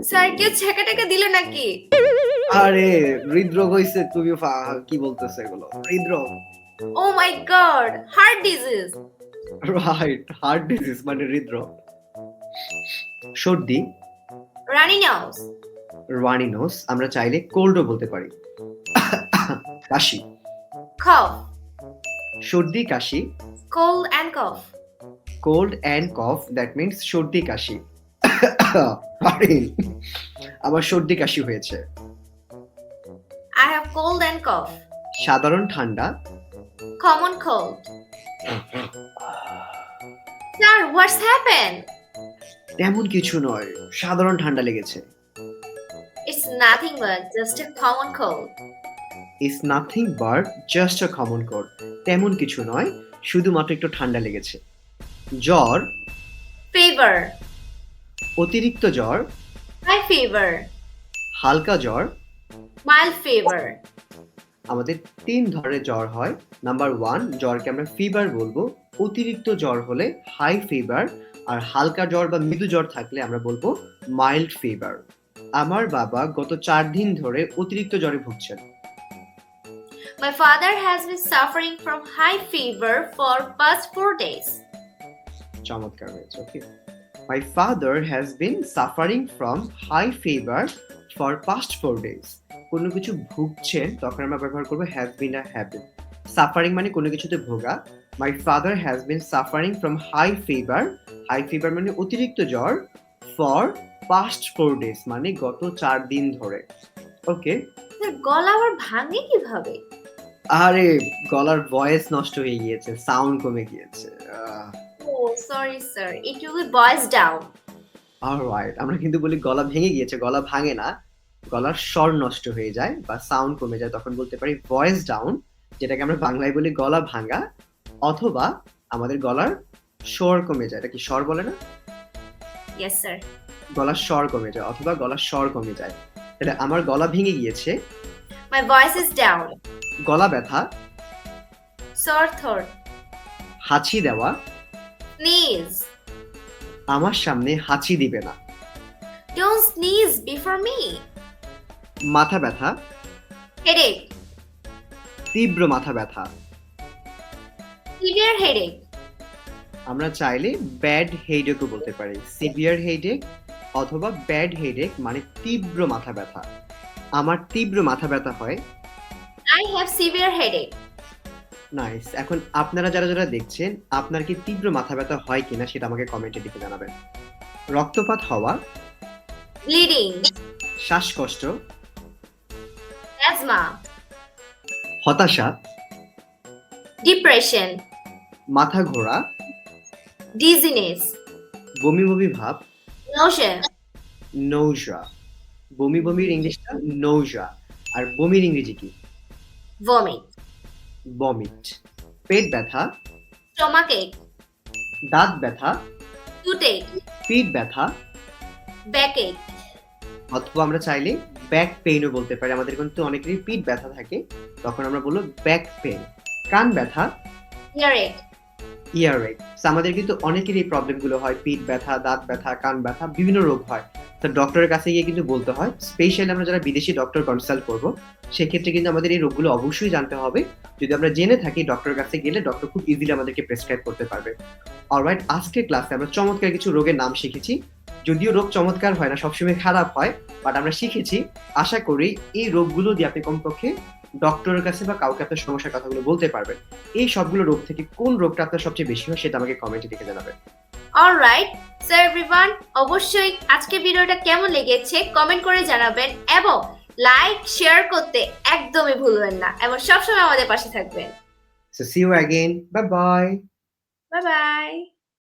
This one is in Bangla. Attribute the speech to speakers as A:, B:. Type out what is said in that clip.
A: স্যার কেউ ছেঁকা দিল নাকি?
B: আরে হৃদরোগ হইছে, তুমি কি বলতেছো এগুলো? হৃদরোগ?
A: Oh my god, heart disease.
B: Right, heart disease মানে হৃদরোগ। সর্দি,
A: রানি নাউজ।
B: রানি নোজ, আমরা চাইলে কোল্ডও বলতে পারি। কাশি,
A: কফ।
B: সর্দি কাশি,
A: cold and cough.
B: Cold and cough, that means সর্দি কাশি। আরে, আমার সর্দি কাশি হয়েছে।
A: I have cold and cough.
B: সাধারণ ঠান্ডা,
A: common cold. Sir what's happen?
B: তেমন কিছু নয়, সাধারণ ঠান্ডা লেগেছে।
A: It's nothing but just a common cold.
B: Is nothing but just a common cold, তেমন কিছু নয়, শুধুমাত্র একটু ঠান্ডা লেগেছে। জ্বর,
A: ফিভার।
B: অতিরিক্ত জ্বর,
A: হাই ফিভার।
B: হালকা জ্বর।
A: Mild fever.
B: আমাদের ৩ ধরনের জ্বর হয়। নাম্বার 1, জ্বরকে আমরা ফিভার বলবো। অতিরিক্ত জ্বর হলে হাই ফিভার, আর হালকা জ্বর বা মৃদু জ্বর থাকলে আমরা বলবো মাইল্ড ফিভার। আমার বাবা গত ৪ দিন ধরে অতিরিক্ত জ্বরে ভুগছেন।
A: My father has been suffering from high fever for past 4 days.
B: চমৎকার হয়েছে, ওকে। My father has been suffering from high fever for past 4 days. কোনো কিছু ভুগছেন তখন আমরা ব্যবহার করব have been R have been. Suffering মানে কোনো কিছুতে ভোগা। My father has been suffering from high fever. High fever মানে অতিরিক্ত জ্বর for past 4 days মানে গত ৪ দিন ধরে। ওকে।
A: স্যার গলা আবার ভাঙে কিভাবে?
B: আরে গলার ভয়েস নষ্ট হয়ে গিয়েছে, সাউন্ড কমে গিয়েছে।
A: Oh, sorry sir. It will be voice down.
B: Alright, আমরা কিন্তু বলি গলা ভেঙে গিয়েছে, গলা ভাঙে না। গলার স্বর নষ্ট হয়ে যায় বা সাউন্ড কমে যায়, তখন বলতে পারি ভয়েস ডাউন, যেটাকে আমরা বাংলায় বলি গলা ভাঙা, অথবা আমাদের গলার স্বর কমে যায়। এটা কি স্বর বলে না?
A: Yes sir.
B: গলার স্বর কমে যায় অথবা গলার স্বর কমে যায়। তাহলে আমার গলা ভেঙে গিয়েছে।
A: My voice is down.
B: গলা ব্যথা,
A: Sore throat.
B: হাঁচি দেওয়া,
A: Sneeze.
B: আমার সামনে হাঁচি দিবে না।
A: Don't sneeze before me.
B: মাথা ব্যথা,
A: Headache.
B: তীব্র মাথা ব্যথা।
A: Severe headache.
B: আমরা চাইলে ব্যাড হেডেকও বলতে পারি। সিভিয়ার হেডেক অথবা ব্যাড হেডেক মানে তীব্র মাথা ব্যথা। আমার তীব্র মাথা ব্যথা হয়।
A: I have severe headache.
B: Nice. এখন আপনারা যারা যারা দেখছেন, আপনার কি তীব্র মাথা ব্যথা হয় কিনা সেটা আমাকে কমেন্টে লিখে জানাবেন। রক্তপাত হওয়া,
A: Bleeding.
B: শ্বাসকষ্ট,
A: Asthma.
B: হতাশা,
A: Depression.
B: মাথা ঘোরা,
A: Dizziness.
B: বমি বমি ভাব,
A: Nausea.
B: নৌজা। বমি বমির ইংলিশটা নৌজা, আর বমির ইংরেজি কি?
A: Vomit.
B: বমিট। পেট ব্যথা,
A: Stomachache.
B: দাঁত ব্যথা,
A: Toothache.
B: পিঠ ব্যথা,
A: Backache.
B: অথবা আমরা চাইলে ব্যাক পেইনও বলতে পারি। আমাদের কিন্তু অনেকেরই পিঠ ব্যথা থাকে, তখন আমরা বলবো ব্যাক পেইন। কান ব্যথা,
A: Earache.
B: ইয়ারএক। আমাদের কিন্তু অনেকেরই এই প্রবলেমগুলো হয়, পিঠ ব্যথা, দাঁত ব্যথা, কান ব্যথা, বিভিন্ন রোগ হয়। তো ডক্টরের কাছে গিয়ে কিন্তু বলতে হয়। স্পেশালি আমরা যারা বিদেশি ডক্টর কনসাল্ট করব, সেক্ষেত্রে কিন্তু আমাদের এই রোগগুলো অবশ্যই জানতে হবে। যদি আমরা জেনে থাকি, ডক্টরের কাছে গেলে ডক্টর খুব ইজিলি আমাদেরকে প্রেসক্রাইব করতে পারবে। অলরাইট, আজকের ক্লাসে আমরা চমৎকার কিছু রোগের নাম শিখেছি। যদিও রোগ চমৎকার হয় না, সবসময় খারাপ হয়, বাট আমরা শিখেছি। আশা করি এই রোগগুলো দিয়ে আপনি কমপক্ষে ডক্টরের কাছে বা কাউকে আপনার সমস্যার কথাগুলো বলতে পারবেন। এই সবগুলো রোগ থেকে কোন রোগটা আপনার সবচেয়ে বেশি হয় সেটা আমাকে কমেন্টে লিখে জানাবেন।
A: অলরাইট, সো এভরিওয়ান, অবশ্যই আজকে ভিডিওটা কেমন লেগেছে কমেন্ট করে জানাবেন এবং লাইক শেয়ার করতে একদমই ভুলবেন না এবং সবসময় আমাদের পাশে থাকবেন।
B: So see you again. Bye bye.
A: Bye bye.